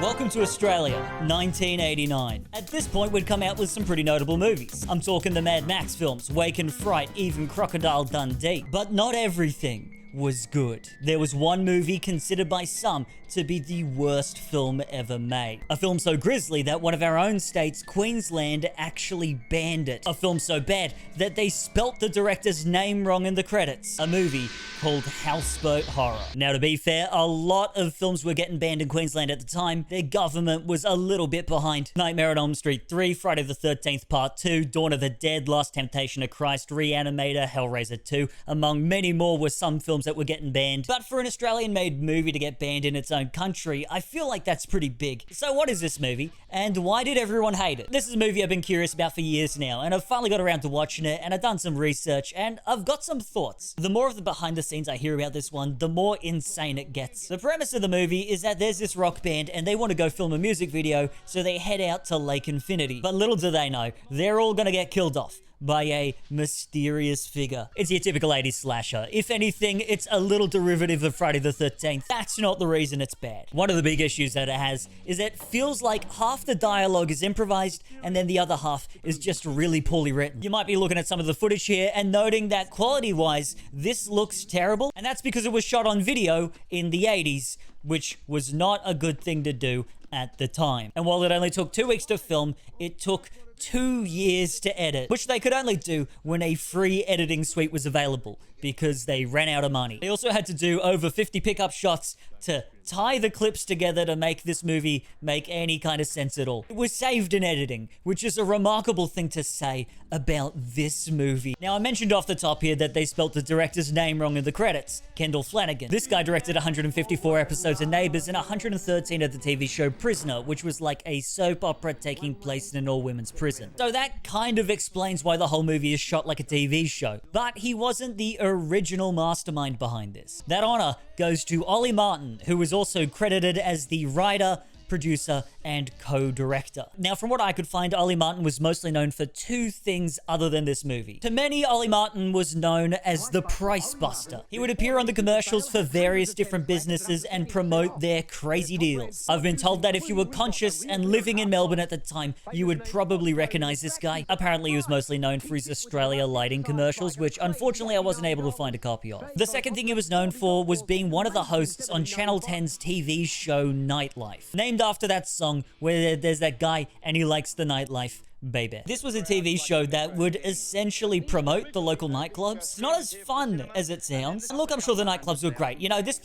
Welcome to Australia, 1989. At this point, we'd come out with some pretty notable movies. I'm talking the Mad Max films, Wake and Fright, even Crocodile Dundee. But not everything was good. There was one movie considered by some to be the worst film ever made. A film so grisly that one of our own states, Queensland, actually banned it. A film so bad that they spelt the director's name wrong in the credits. A movie called Houseboat Horror. Now, to be fair, a lot of films were getting banned in Queensland at the time. Their government was a little bit behind. Nightmare on Elm Street 3, Friday the 13th Part 2, Dawn of the Dead, Last Temptation of Christ, Reanimator, Hellraiser 2, among many more were some films that were getting banned. But for an Australian-made movie to get banned in its own country, I feel like that's pretty big. So what is this movie, and why did everyone hate it? This is a movie I've been curious about for years now, and I've finally got around to watching it, and I've done some research, and I've got some thoughts. The more of the behind the scenes I hear about this one, the more insane it gets. The premise of the movie is that there's this rock band, and they want to go film a music video, so they head out to Lake Infinity. But little do they know, they're all gonna get killed off by a mysterious figure. It's your typical 80s slasher. If anything, it's a little derivative of Friday the 13th. That's not the reason it's bad. One of the big issues that it has is that it feels like half the dialogue is improvised and then the other half is just really poorly written. You might be looking at some of the footage here and noting that quality-wise, this looks terrible, and that's because it was shot on video in the 80s, which was not a good thing to do at the time. And while it only took 2 weeks to film, it took 2 years to edit, which they could only do when a free editing suite was available because they ran out of money. They also had to do over 50 pickup shots to tie the clips together to make this movie make any kind of sense at all. It was saved in editing, which is a remarkable thing to say about this movie. Now, I mentioned off the top here that they spelt the director's name wrong in the credits, Kendall Flanagan. This guy directed 154 episodes of Neighbours and 113 of the TV show Prisoner, which was like a soap opera taking place in an all-women's prison. So that kind of explains why the whole movie is shot like a TV show. But he wasn't the original mastermind behind this. That honor goes to Ollie Martin, who was also credited as the writer, producer, and co-director. Now, from what I could find, Ollie Martin was mostly known for 2 things other than this movie. To many, Ollie Martin was known as the Price Buster. He would appear on the commercials for various different businesses and promote their crazy deals. I've been told that if you were conscious and living in Melbourne at the time, you would probably recognize this guy. Apparently, he was mostly known for his Australia lighting commercials, which unfortunately I wasn't able to find a copy of. The second thing he was known for was being one of the hosts on Channel 10's TV show Nightlife, named after that song where there's that guy and he likes the nightlife, baby. This was a TV show that would essentially promote the local nightclubs. It's not as fun as it sounds. And look, I'm sure the nightclubs were great. You know, this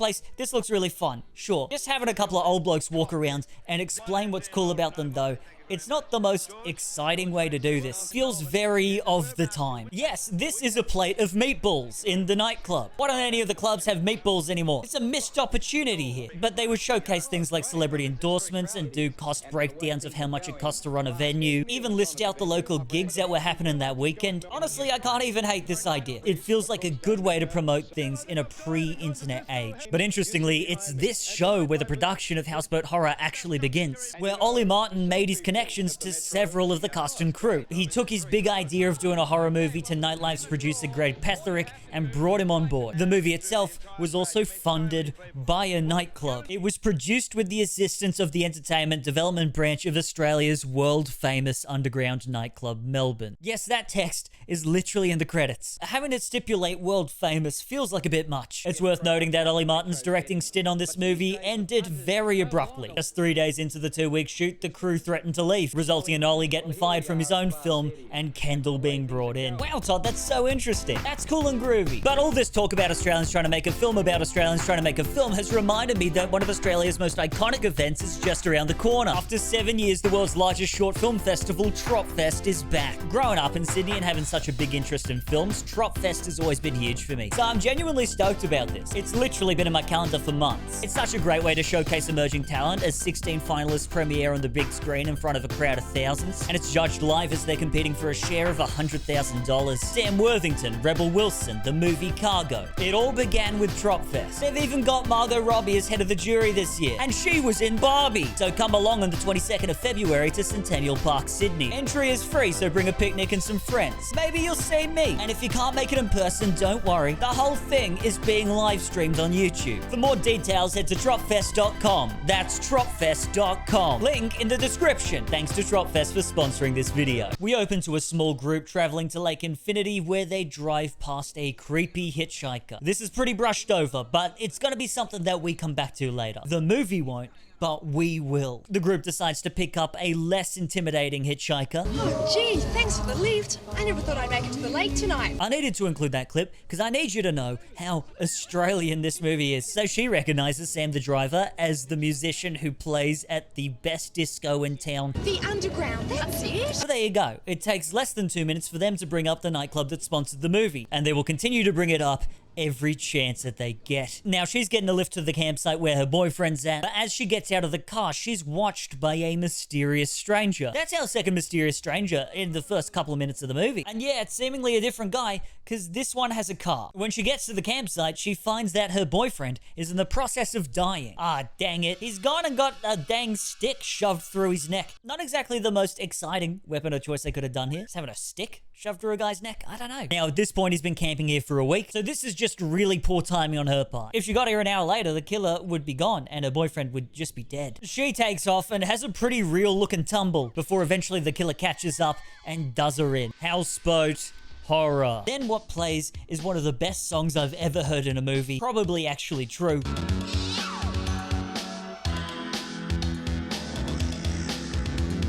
looks really fun. Sure. Just having a couple of old blokes walk around and explain what's cool about them, though, it's not the most exciting way to do this. It feels very of the time. Yes, this is a plate of meatballs in the nightclub. Why don't any of the clubs have meatballs anymore? It's a missed opportunity here. But they would showcase things like celebrity endorsements and do cost breakdowns of how much it costs to run a venue, even list out the local gigs that were happening that weekend. Honestly, I can't even hate this idea. It feels like a good way to promote things in a pre-internet age. But interestingly, it's this show where the production of Houseboat Horror actually begins, where Ollie Martin made his connections to several of the cast and crew. He took his big idea of doing a horror movie to Nightlife's producer Greg Petherick and brought him on board. The movie itself was also funded by a nightclub. It was produced with the assistance of the entertainment development branch of Australia's world-famous underground nightclub, Melbourne. Yes, that text is literally in the credits. Having it stipulate world-famous feels like a bit much. It's worth noting that Ollie Martin's directing stint on this movie ended very abruptly. Just 3 days into the 2-week shoot, the crew threatened to leave, resulting in Ollie getting fired from his own film and Kendall being brought in. Wow, Todd, that's so interesting. That's cool and groovy. But all this talk about Australians trying to make a film about Australians trying to make a film has reminded me that one of Australia's most iconic events is just around the corner. After 7 years, the world's largest short film festival, Tropfest, is back. Growing up in Sydney and having such a big interest in films, Tropfest has always been huge for me. So I'm genuinely stoked about this. It's literally been in my calendar for months. It's such a great way to showcase emerging talent as 16 finalists premiere on the big screen in front of a crowd of thousands, and it's judged live as they're competing for a share of $100,000. Sam Worthington, Rebel Wilson, the movie Cargo. It all began with Tropfest. They've even got Margot Robbie as head of the jury this year, and she was in Barbie. So come along on the 22nd of February to Centennial Park, Sydney, free. Entry is free, so bring a picnic and some friends. Maybe you'll see me. And if you can't make it in person, don't worry. The whole thing is being live streamed on YouTube. For more details, head to tropfest.com. That's tropfest.com. Link in the description. Thanks to Tropfest for sponsoring this video. We open to a small group traveling to Lake Infinity where they drive past a creepy hitchhiker. This is pretty brushed over, but it's gonna be something that we come back to later. The movie won't, but we will. The group decides to pick up a less intimidating hitchhiker. Oh, gee, thanks for the lift. I never thought I'd make it to the lake tonight. I needed to include that clip because I need you to know how Australian this movie is. So she recognizes Sam the driver as the musician who plays at the best disco in town. The Underground, that's it. So there you go. It takes less than 2 minutes for them to bring up the nightclub that sponsored the movie, and they will continue to bring it up every chance that they get. Now, she's getting a lift to the campsite where her boyfriend's at, but as she gets out of the car, she's watched by a mysterious stranger. That's our second mysterious stranger in the first couple of minutes of the movie. And yeah, it's seemingly a different guy, because this one has a car. When she gets to the campsite, she finds that her boyfriend is in the process of dying. Ah, dang it. He's gone and got a dang stick shoved through his neck. Not exactly the most exciting weapon of choice they could have done here. Just having a stick shoved through a guy's neck? I don't know. Now, at this point, he's been camping here for a week, so this is just really poor timing on her part. If she got here an hour later, the killer would be gone, and her boyfriend would just be dead. She takes off and has a pretty real-looking tumble before eventually the killer catches up and does her in. Houseboat Horror. Then what plays is one of the best songs I've ever heard in a movie. Probably actually true.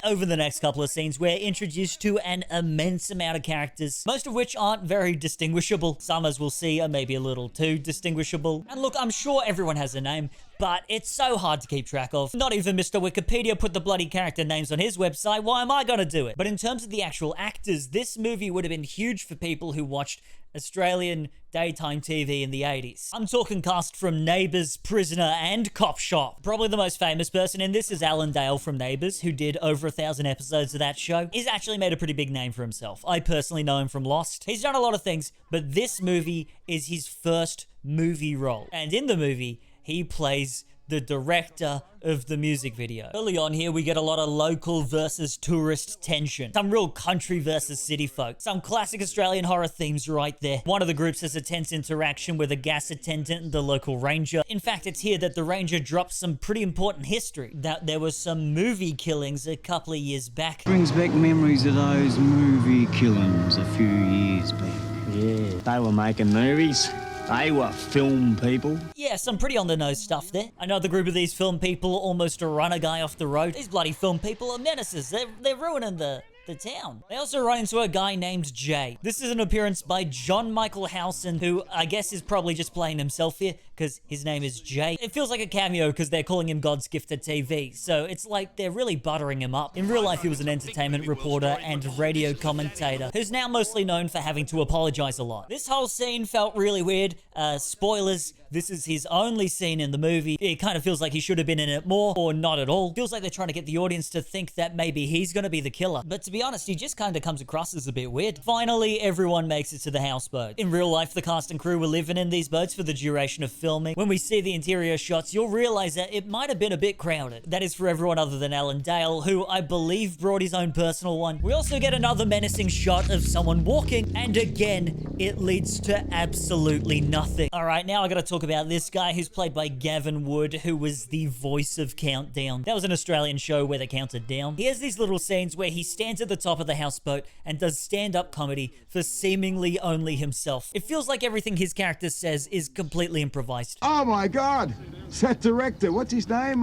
Over the next couple of scenes, we're introduced to an immense amount of characters, most of which aren't very distinguishable. Some, as we'll see, are maybe a little too distinguishable. And look, I'm sure everyone has a name, but it's so hard to keep track of. Not even Mr. Wikipedia put the bloody character names on his website. Why am I gonna do it? But in terms of the actual actors, this movie would have been huge for people who watched Australian daytime TV in the 80s. I'm talking cast from Neighbours, Prisoner, and Cop Shop. Probably the most famous person in this is Alan Dale from Neighbours, who did over 1,000 episodes of that show. He's actually made a pretty big name for himself. I personally know him from Lost. He's done a lot of things, but this movie is his first movie role. And in the movie, he plays the director of the music video. Early on here, we get a lot of local versus tourist tension. Some real country versus city folk. Some classic Australian horror themes right there. One of the groups has a tense interaction with a gas attendant and the local ranger. In fact, it's here that the ranger drops some pretty important history. That there was some movie killings a couple of years back. Brings back memories of those movie killings a few years back. Yeah, they were making movies. They were film people. Yeah, some pretty on-the-nose stuff there. Another group of these film people almost run a guy off the road. These bloody film people are menaces. They're ruining the town. They also run into a guy named Jay. This is an appearance by John Michael Howson, who I guess is probably just playing himself here, because his name is Jay. It feels like a cameo because they're calling him God's gift to TV, so it's like they're really buttering him up. In real life, he was an entertainment reporter and radio commentator, who's now mostly known for having to apologize a lot. This whole scene felt really weird. Spoilers, this is his only scene in the movie. It kind of feels like he should have been in it more, or not at all. Feels like they're trying to get the audience to think that maybe he's gonna be the killer. But to be honest, he just kind of comes across as a bit weird. Finally, everyone makes it to the houseboat. In real life, the cast and crew were living in these boats for the duration of filming. When we see the interior shots, you'll realize that it might have been a bit crowded. That is for everyone other than Alan Dale, who I believe brought his own personal one. We also get another menacing shot of someone walking, and again, it leads to absolutely nothing. Alright, now I gotta talk about this guy who's played by Gavin Wood, who was the voice of Countdown. That was an Australian show where they counted down. He has these little scenes where he stands at the top of the houseboat and does stand-up comedy for seemingly only himself. It feels like everything his character says is completely improvised. Oh my God! Set director, what's his name?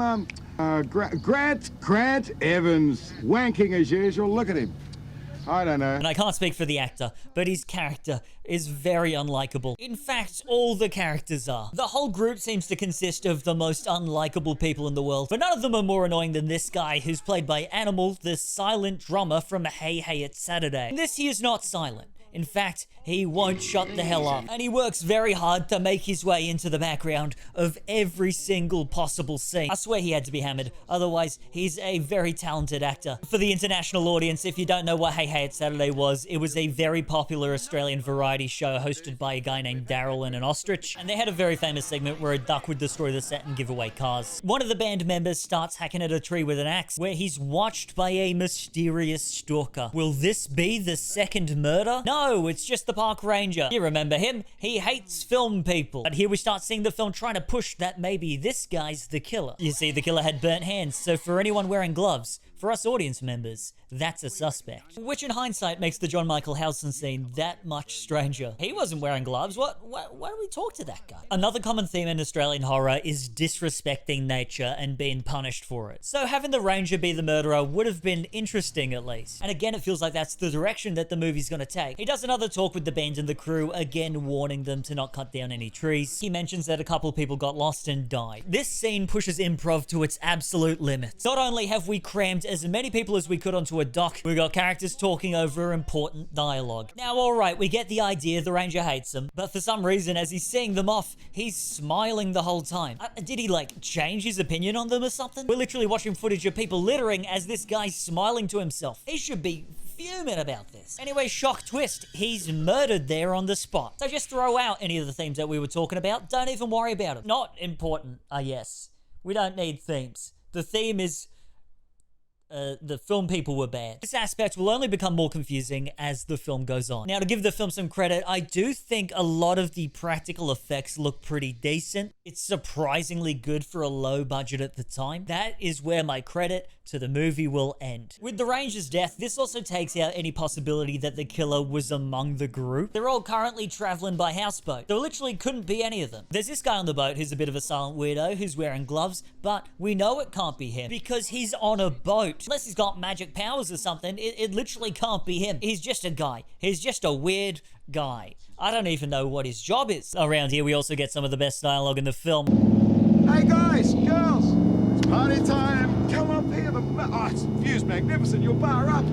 Grant Evans. Wanking as usual. Look at him. I don't know. And I can't speak for the actor, but his character is very unlikable. In fact, all the characters are. The whole group seems to consist of the most unlikable people in the world, but none of them are more annoying than this guy who's played by Animal, the silent drummer from Hey Hey It's Saturday. In this, he is not silent. In fact, he won't shut the hell up. And he works very hard to make his way into the background of every single possible scene. I swear he had to be hammered, otherwise he's a very talented actor. For the international audience, if you don't know what Hey Hey It's Saturday was, it was a very popular Australian variety show hosted by a guy named Daryl and an ostrich, and they had a very famous segment where a duck would destroy the set and give away cars. One of the band members starts hacking at a tree with an axe, where he's watched by a mysterious stalker. Will this be the second murder? No, it's just the park ranger. You remember him? He hates film people. But here we start seeing the film trying to push that maybe this guy's the killer. You see, the killer had burnt hands, so for anyone wearing gloves, for us audience members, that's a suspect. Which in hindsight makes the John Michael Howson scene that much stranger. He wasn't wearing gloves. Why do we talk to that guy? Another common theme in Australian horror is disrespecting nature and being punished for it. So having the ranger be the murderer would have been interesting at least. And again, it feels like that's the direction that the movie's gonna take. He does another talk with the band and the crew, again warning them to not cut down any trees. He mentions that a couple people got lost and died. This scene pushes improv to its absolute limits. Not only have we crammed as many people as we could onto a dock, we got characters talking over important dialogue. Now, alright, we get the idea, the ranger hates them, but for some reason, as he's seeing them off, he's smiling the whole time. Did he, like, change his opinion on them or something? We're literally watching footage of people littering as this guy's smiling to himself. He should be fuming about this. Anyway, shock twist, he's murdered there on the spot. So just throw out any of the themes that we were talking about. Don't even worry about it. Not important, yes. We don't need themes. The theme is the film people were bad. This aspect will only become more confusing as the film goes on. Now, to give the film some credit, I do think a lot of the practical effects look pretty decent. It's surprisingly good for a low budget at the time. That is where my credit to the movie will end. With the ranger's death, this also takes out any possibility that the killer was among the group. They're all currently traveling by houseboat. There literally couldn't be any of them. There's this guy on the boat who's a bit of a silent weirdo who's wearing gloves, but we know it can't be him because he's on a boat. Unless he's got magic powers or something, it literally can't be him. He's just a guy. He's just a weird guy. I don't even know what his job is. Around here, we also get some of the best dialogue in the film. Hey guys, girls, it's party time. Come up here. This view's magnificent. You'll bar up.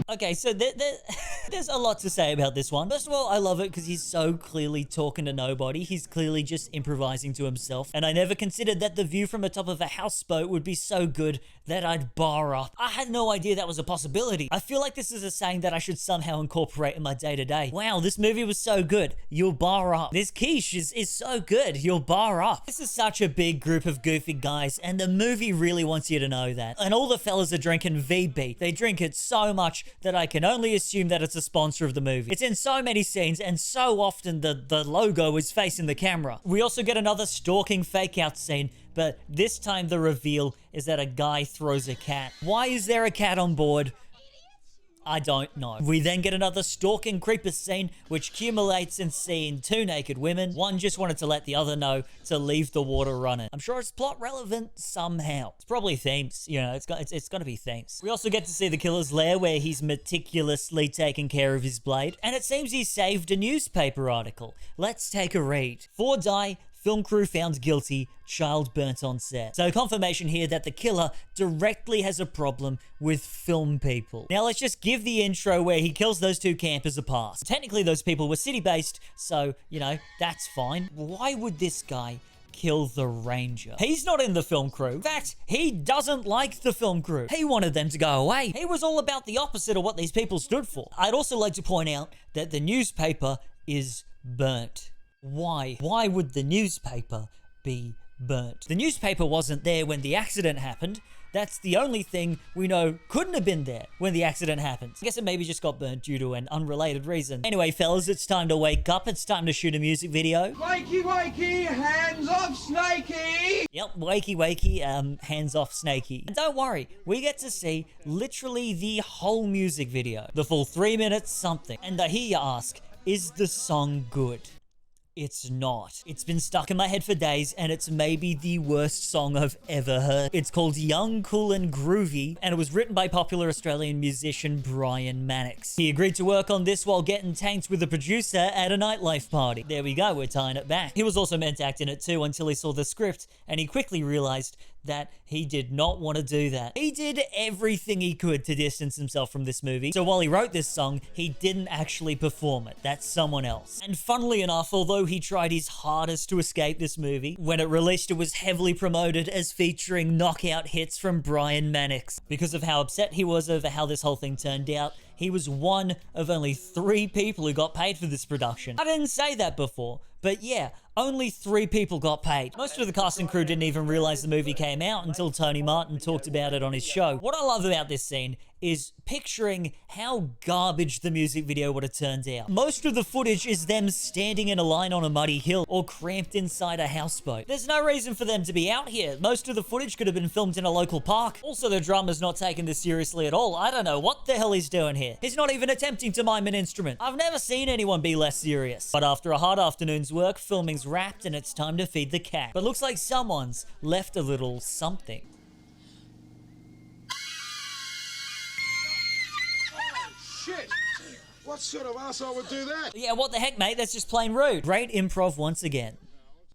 Okay, so there's a lot to say about this one. First of all, I love it because he's so clearly talking to nobody. He's clearly just improvising to himself. And I never considered that the view from the top of a houseboat would be so good that I'd bar up. I had no idea that was a possibility. I feel like this is a saying that I should somehow incorporate in my day-to-day. Wow, this movie was so good. You'll bar up. This quiche is so good. You'll bar up. This is such a big group of goofy guys, and the movie really wants you to know that. And all the fellas are drinking VB. They drink it so much that I can only assume that it's a sponsor of the movie. It's in so many scenes, and so often the logo is facing the camera. We also get another stalking fake-out scene, but this time the reveal is that a guy throws a cat. Why is there a cat on board? I don't know. We then get another stalking creeper scene, which culminates in seeing two naked women. One just wanted to let the other know to leave the water running. I'm sure it's plot relevant somehow. It's probably themes, you know, it's gonna be themes. We also get to see the killer's lair where he's meticulously taking care of his blade. And it seems he saved a newspaper article. Let's take a read. 4 die, film crew found guilty, child burnt on set. So confirmation here that the killer directly has a problem with film people. Now let's just give the intro where he kills those 2 campers a pass. Technically those people were city-based, so, you know, that's fine. Why would this guy kill the ranger? He's not in the film crew. In fact, he doesn't like the film crew. He wanted them to go away. He was all about the opposite of what these people stood for. I'd also like to point out that the newspaper is burnt. Why? Why would the newspaper be burnt? The newspaper wasn't there when the accident happened. That's the only thing we know couldn't have been there when the accident happened. I guess it maybe just got burnt due to an unrelated reason. Anyway, fellas, it's time to wake up. It's time to shoot a music video. Wakey, wakey, hands off, Snakey! Yep, wakey, wakey, hands off, Snakey. And don't worry, we get to see literally the whole music video. The full 3 minutes something. And I hear you ask, is the song good? It's not. It's been stuck in my head for days, and it's maybe the worst song I've ever heard. It's called Young, Cool and Groovy, and it was written by popular Australian musician Brian Mannix. He agreed to work on this while getting tanked with a producer at a nightlife party. There we go, we're tying it back. He was also meant to act in it too until he saw the script, and he quickly realized that he did not want to do that. He did everything he could to distance himself from this movie. So while he wrote this song, he didn't actually perform it. That's someone else. And funnily enough, although he tried his hardest to escape this movie, when it released, it was heavily promoted as featuring knockout hits from Brian Mannix. Because of how upset he was over how this whole thing turned out, he was one of only 3 people who got paid for this production. I didn't say that before, but yeah, only 3 people got paid. Most of the cast and crew didn't even realize the movie came out until Tony Martin talked about it on his show. What I love about this scene is picturing how garbage the music video would have turned out. Most of the footage is them standing in a line on a muddy hill or cramped inside a houseboat. There's no reason for them to be out here. Most of the footage could have been filmed in a local park. Also, the drummer's not taking this seriously at all. I don't know what the hell he's doing here. He's not even attempting to mime an instrument. I've never seen anyone be less serious. But after a hard afternoon's work, filming's wrapped and it's time to feed the cat. But looks like someone's left a little something. Shit! What sort of asshole would do that? Yeah, what the heck, mate? That's just plain rude. Great improv once again.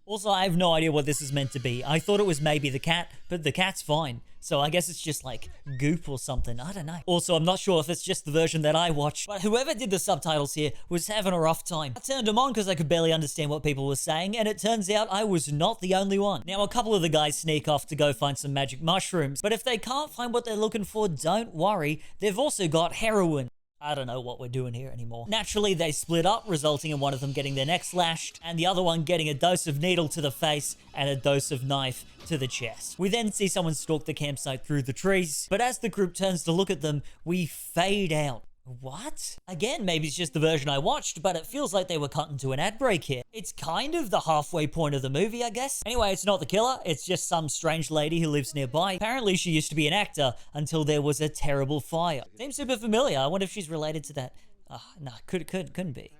Also, I have no idea what this is meant to be. I thought it was maybe the cat, but the cat's fine. So I guess it's just like goop or something. I don't know. Also, I'm not sure if it's just the version that I watched, but whoever did the subtitles here was having a rough time. I turned them on because I could barely understand what people were saying, and it turns out I was not the only one. Now, a couple of the guys sneak off to go find some magic mushrooms, but if they can't find what they're looking for, don't worry. They've also got heroin. I don't know what we're doing here anymore. Naturally, they split up, resulting in one of them getting their neck slashed, and the other one getting a dose of needle to the face and a dose of knife to the chest. We then see someone stalk the campsite through the trees, but as the group turns to look at them, we fade out. What? Again, maybe it's just the version I watched, but it feels like they were cut into an ad break here. It's kind of the halfway point of the movie, I guess. Anyway, it's not the killer, it's just some strange lady who lives nearby. Apparently, she used to be an actor until there was a terrible fire. Seems super familiar. I wonder if she's related to that. No, couldn't be.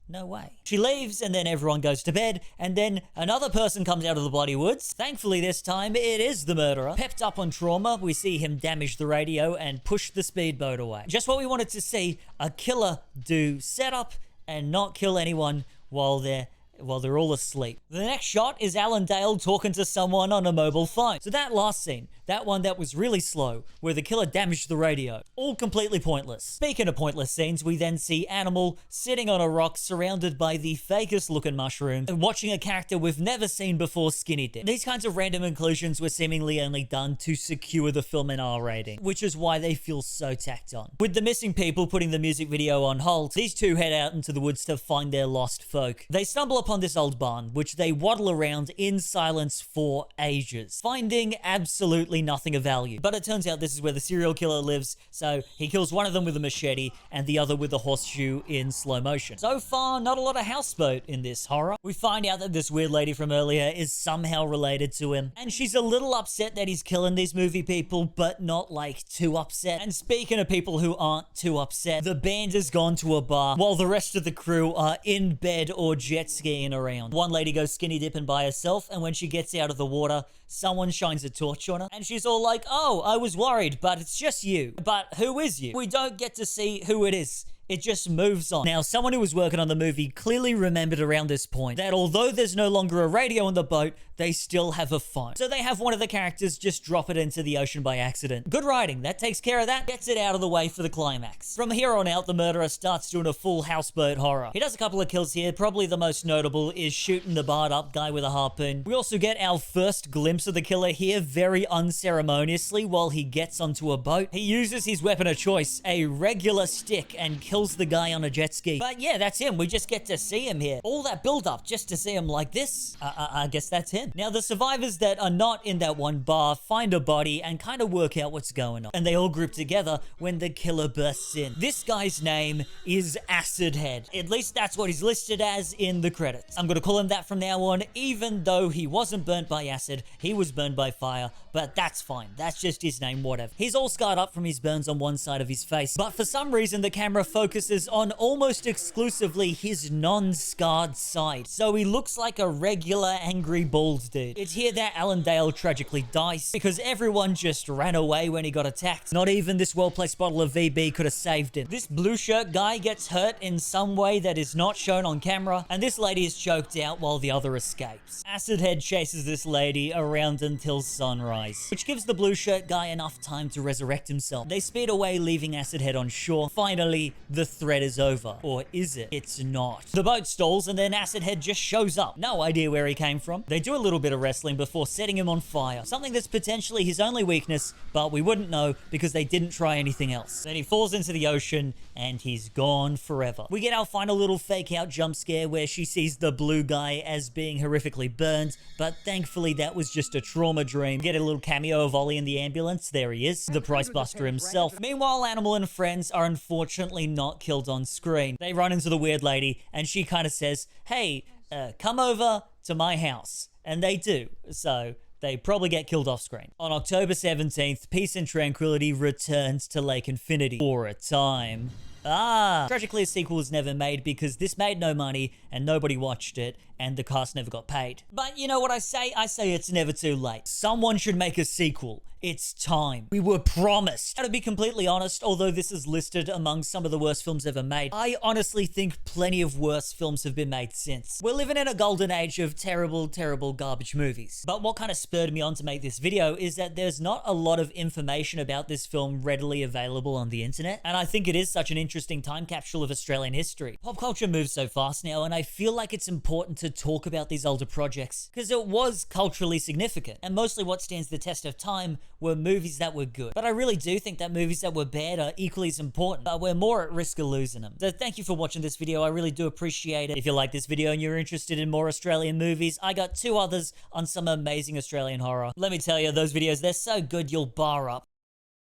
No way. She leaves, and then everyone goes to bed, and then another person comes out of the bloody woods. Thankfully, this time, it is the murderer. Pepped up on trauma, we see him damage the radio and push the speedboat away. Just what we wanted to see, a killer do setup and not kill anyone while they're all asleep. The next shot is Alan Dale talking to someone on a mobile phone. So that last scene, that one that was really slow, where the killer damaged the radio, all completely pointless. Speaking of pointless scenes, we then see Animal sitting on a rock surrounded by the fakest looking mushroom and watching a character we've never seen before skinny dip. These kinds of random inclusions were seemingly only done to secure the film an R rating, which is why they feel so tacked on. With the missing people putting the music video on hold, these two head out into the woods to find their lost folk. They stumble upon this old barn, which they waddle around in silence for ages, finding absolutely nothing of value. But it turns out this is where the serial killer lives, so he kills one of them with a machete and the other with a horseshoe in slow motion. So far, not a lot of houseboat in this horror. We find out that this weird lady from earlier is somehow related to him, and she's a little upset that he's killing these movie people, but not like too upset. And speaking of people who aren't too upset, the band has gone to a bar while the rest of the crew are in bed or jet skiing around. One lady goes skinny dipping by herself, and when she gets out of the water, someone shines a torch on her, and she's all like, "Oh, I was worried, but it's just you." But who is you? We don't get to see who it is. It just moves on. Now, someone who was working on the movie clearly remembered around this point that although there's no longer a radio on the boat, they still have a phone. So they have one of the characters just drop it into the ocean by accident. Good writing. That takes care of that. Gets it out of the way for the climax. From here on out, the murderer starts doing a full houseboat horror. He does a couple of kills here. Probably the most notable is shooting the barred up guy with a harpoon. We also get our first glimpse of the killer here very unceremoniously while he gets onto a boat. He uses his weapon of choice, a regular stick, and kills the guy on a jet ski. But yeah, that's him. We just get to see him here. All that build up just to see him like this. I guess that's him. Now, the survivors that are not in that one bar find a body and kind of work out what's going on. And they all group together when the killer bursts in. This guy's name is Acid Head. At least that's what he's listed as in the credits. I'm going to call him that from now on, even though he wasn't burnt by acid. He was burned by fire, but that's fine. That's just his name, whatever. He's all scarred up from his burns on one side of his face, but for some reason the camera focuses focuses on almost exclusively his non-scarred side, so he looks like a regular angry bald dude. It's here that Alan Dale tragically dies, because everyone just ran away when he got attacked. Not even this well-placed bottle of VB could have saved him. This blue shirt guy gets hurt in some way that is not shown on camera, and this lady is choked out while the other escapes. Acid Head chases this lady around until sunrise, which gives the blue shirt guy enough time to resurrect himself. They speed away, leaving Acid Head on shore. Finally, the threat is over. Or is it? It's not. The boat stalls and then Acid Head just shows up. No idea where he came from. They do a little bit of wrestling before setting him on fire. Something that's potentially his only weakness, but we wouldn't know because they didn't try anything else. Then he falls into the ocean and he's gone forever. We get our final little fake out jump scare where she sees the blue guy as being horrifically burned, but thankfully that was just a trauma dream. We get a little cameo of Ollie in the ambulance. There he is, the price buster himself. Meanwhile, Animal and friends are unfortunately not killed on screen. They run into the weird lady and she kind of says, hey, come over to my house. And they do. So they probably get killed off screen. On October 17th, Peace and Tranquility returns to Lake Infinity for a time. Tragically, a sequel was never made because this made no money and nobody watched it and the cast never got paid. But you know what I say? I say it's never too late. Someone should make a sequel. It's time. We were promised. And to be completely honest, although this is listed among some of the worst films ever made, I honestly think plenty of worse films have been made since. We're living in a golden age of terrible, terrible garbage movies. But what kind of spurred me on to make this video is that there's not a lot of information about this film readily available on the internet. And I think it is such an interesting time capsule of Australian history. Pop culture moves so fast now, and I feel like it's important to talk about these older projects because it was culturally significant. And mostly what stands the test of time were movies that were good. But I really do think that movies that were bad are equally as important, but we're more at risk of losing them. So thank you for watching this video. I really do appreciate it. If you like this video and you're interested in more Australian movies, I got 2 others on some amazing Australian horror. Let me tell you, those videos, they're so good you'll bar up.